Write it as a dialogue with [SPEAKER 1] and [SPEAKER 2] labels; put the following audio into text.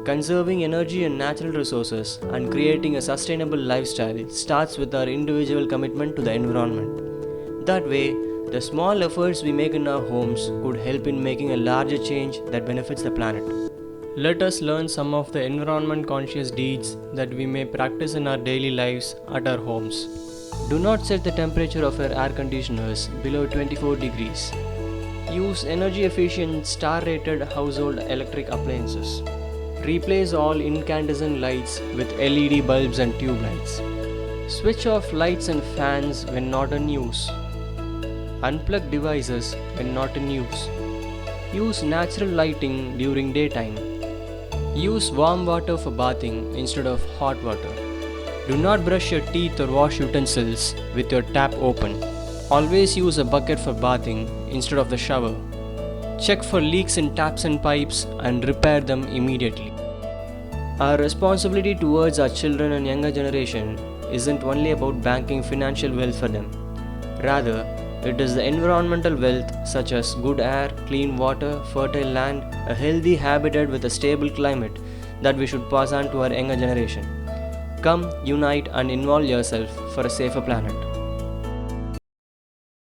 [SPEAKER 1] Conserving energy and natural resources and creating a sustainable lifestyle starts with our individual commitment to the environment. That way, the small efforts we make in our homes could help in making a larger change that benefits the planet. Let us learn some of the environment conscious deeds that we may practice in our daily lives at our homes. Do not set the temperature of your air conditioners below 24 degrees. Use energy efficient star rated household electric appliances. Replace all incandescent lights with LED bulbs and tube lights. Switch off lights and fans when not in use. Unplug devices when not in use. Use natural lighting during daytime. Use warm water for bathing instead of hot water. Do not brush your teeth or wash utensils with your tap open. Always use a bucket for bathing instead of the shower. Check for leaks in taps and pipes and repair them immediately. Our responsibility towards our children and younger generation isn't only about banking financial wealth for them. Rather, it is the environmental wealth such as good air, clean water, fertile land, a healthy habitat with a stable climate that we should pass on to our younger generation. Come, unite and involve yourself for a safer planet.